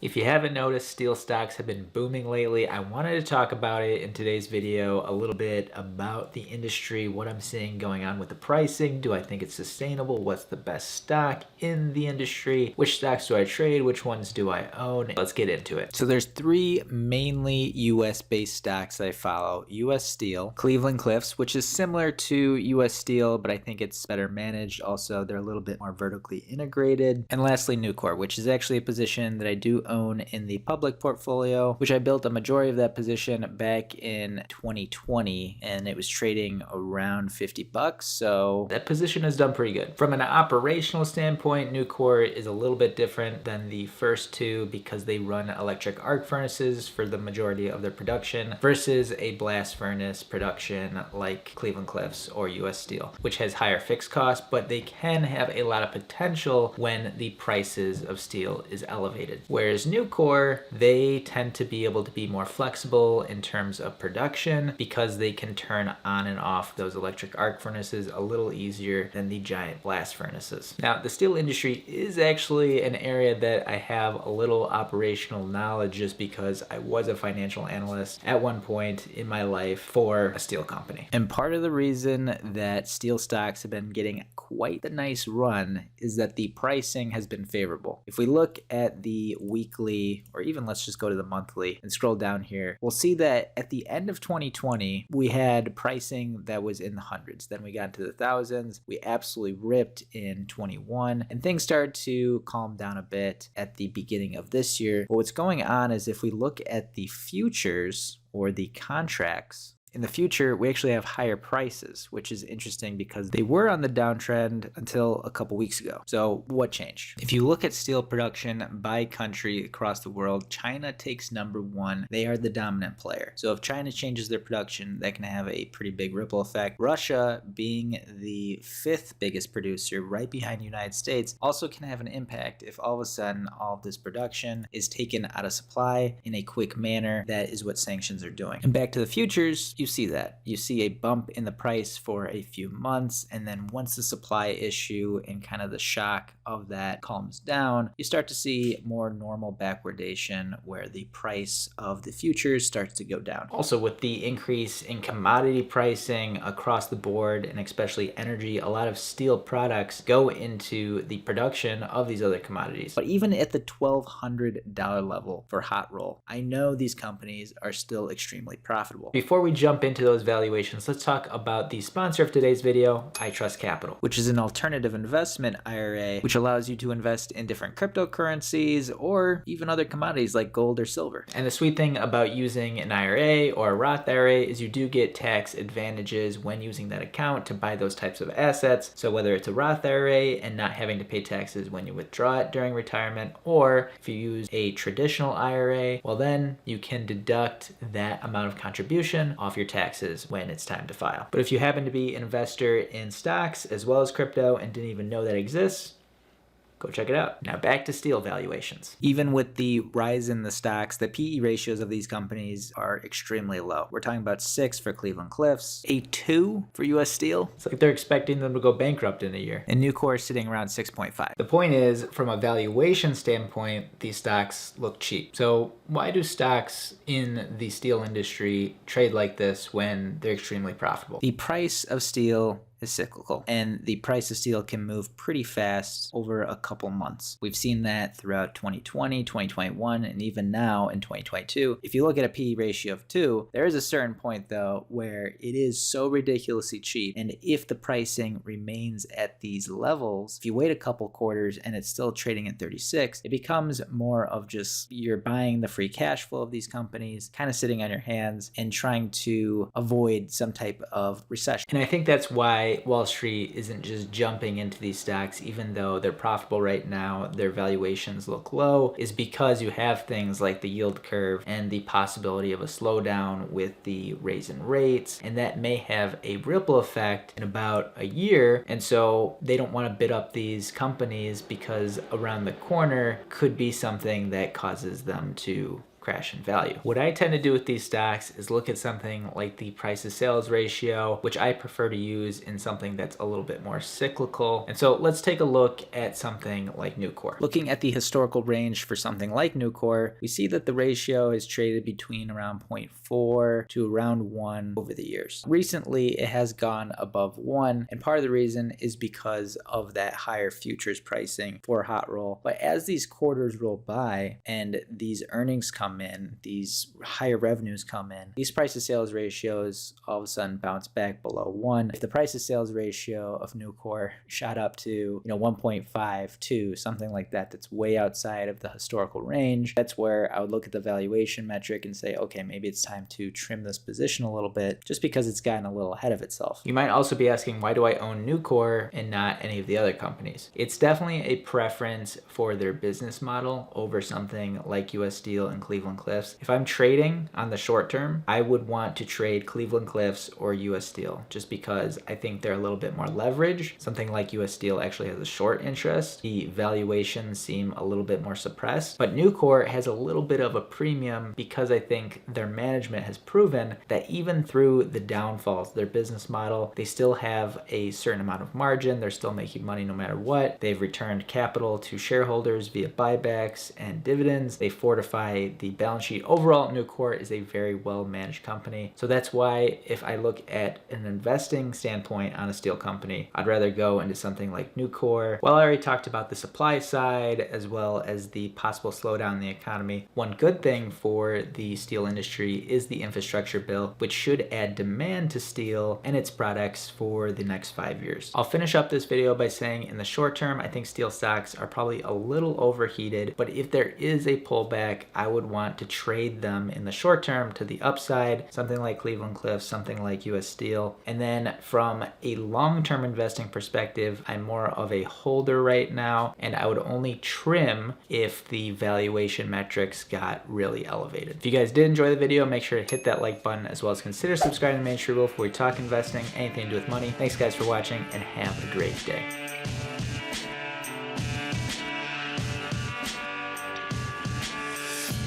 If you haven't noticed, steel stocks have been booming lately. I wanted to talk about it in today's video, a little bit about the industry, what I'm seeing going on with the pricing. Do I think it's sustainable? What's the best stock in the industry? Which stocks do I trade? Which ones do I own? Let's get into it. So there's three mainly US based stocks that I follow. US Steel, Cleveland-Cliffs, which is similar to US Steel, but I think it's better managed. Also, they're a little bit more vertically integrated. And lastly, Nucor, which is actually a position that I do own in the public portfolio, which I built a majority of that position back in 2020, and it was trading around 50 bucks. So that position has done pretty good. From an operational standpoint, Nucor is a little bit different than the first two because they run electric arc furnaces for the majority of their production versus a blast furnace production like Cleveland-Cliffs or US Steel, which has higher fixed costs, but they can have a lot of potential when the prices of steel is elevated. Whereas Nucor, they tend to be able to be more flexible in terms of production because they can turn on and off those electric arc furnaces a little easier than the giant blast furnaces. Now, the steel industry is actually an area that I have a little operational knowledge just because I was a financial analyst at one point in my life for a steel company. And part of the reason that steel stocks have been getting quite the nice run is that the pricing has been favorable. If we look at the weekly, or even let's just go to the monthly and scroll down here, we'll see that at the end of 2020, we had pricing that was in the hundreds. Then we got into the thousands. We absolutely ripped in 21, and things started to calm down a bit at the beginning of this year. But what's going on is if we look at the futures or the contracts, in the future, we actually have higher prices, which is interesting because they were on the downtrend until a couple weeks ago. So what changed? If you look at steel production by country across the world, China takes number one. They are the dominant player. So if China changes their production, that can have a pretty big ripple effect. Russia, being the fifth biggest producer right behind the United States, also can have an impact if all of a sudden all of this production is taken out of supply in a quick manner. That is what sanctions are doing. And back to the futures, you see that. You see a bump in the price for a few months, and then once the supply issue and kind of the shock of that calms down, you start to see more normal backwardation where the price of the futures starts to go down. Also, with the increase in commodity pricing across the board, and especially energy, a lot of steel products go into the production of these other commodities. But even at the $1,200 level for hot roll, I know these companies are still extremely profitable. Before we jump into those valuations, let's talk about the sponsor of today's video, iTrustCapital, which is an alternative investment IRA, which allows you to invest in different cryptocurrencies or even other commodities like gold or silver. And the sweet thing about using an IRA or a Roth IRA is you do get tax advantages when using that account to buy those types of assets. So whether it's a Roth IRA and not having to pay taxes when you withdraw it during retirement, or if you use a traditional IRA, well then you can deduct that amount of contribution off your taxes when it's time to file. But if you happen to be an investor in stocks as well as crypto and didn't even know that exists, go check it out. Now back to steel valuations. Even with the rise in the stocks, the PE ratios of these companies are extremely low. We're talking about 6 for Cleveland-Cliffs, a 2 for US Steel. It's like they're expecting them to go bankrupt in a year. And Nucor is sitting around 6.5. The point is, from a valuation standpoint, these stocks look cheap. So why do stocks in the steel industry trade like this when they're extremely profitable? The price of steel is cyclical, and the price of steel can move pretty fast over a couple months. We've seen that throughout 2020, 2021, and even now in 2022. If you look at a PE ratio of 2, there is a certain point though where it is so ridiculously cheap, and if the pricing remains at these levels, if you wait a couple quarters and it's still trading at 36, it becomes more of just you're buying the free cash flow of these companies, kind of sitting on your hands and trying to avoid some type of recession. And I think that's why Wall Street isn't just jumping into these stocks, even though they're profitable right now, their valuations look low, is because you have things like the yield curve and the possibility of a slowdown with the raise in rates, and that may have a ripple effect in about a year. And so they don't want to bid up these companies because around the corner could be something that causes them to crash in value. What I tend to do with these stocks is look at something like the price to sales ratio, which I prefer to use in something that's a little bit more cyclical. And so let's take a look at something like Nucor. Looking at the historical range for something like Nucor, we see that the ratio is traded between around 0.4 to around 1 over the years. Recently, it has gone above 1, and part of the reason is because of that higher futures pricing for hot roll. But as these quarters roll by and these earnings come in, these higher revenues come in, these price to sales ratios all of a sudden bounce back below 1. If the price to sales ratio of Nucor shot up to 1.5, 2, something like that, that's way outside of the historical range, that's where I would look at the valuation metric and say, okay, maybe it's time to trim this position a little bit just because it's gotten a little ahead of itself. You might also be asking, why do I own Nucor and not any of the other companies? It's definitely a preference for their business model over something like US Steel and Cleveland Cliffs. If I'm trading on the short term, I would want to trade Cleveland Cliffs or US Steel just because I think they're a little bit more leveraged. Something like US Steel actually has a short interest. The valuations seem a little bit more suppressed, but Nucor has a little bit of a premium because I think their management has proven that even through the downfalls, their business model, they still have a certain amount of margin. They're still making money no matter what. They've returned capital to shareholders via buybacks and dividends. They fortify the balance sheet. Overall, Nucor is a very well managed company. So that's why if I look at an investing standpoint on a steel company, I'd rather go into something like Nucor. Well, I already talked about the supply side as well as the possible slowdown in the economy. One good thing for the steel industry is the infrastructure bill, which should add demand to steel and its products for the next 5 years. I'll finish up this video by saying in the short term, I think steel stocks are probably a little overheated, but if there is a pullback, I would want to trade them in the short term to the upside, something like Cleveland Cliffs, something like US Steel. And then from a long-term investing perspective, I'm more of a holder right now, and I would only trim if the valuation metrics got really elevated. If you guys did enjoy the video, make sure to hit that like button as well as consider subscribing to Main Street Wolf where we talk investing, anything to do with money. Thanks guys for watching and have a great day.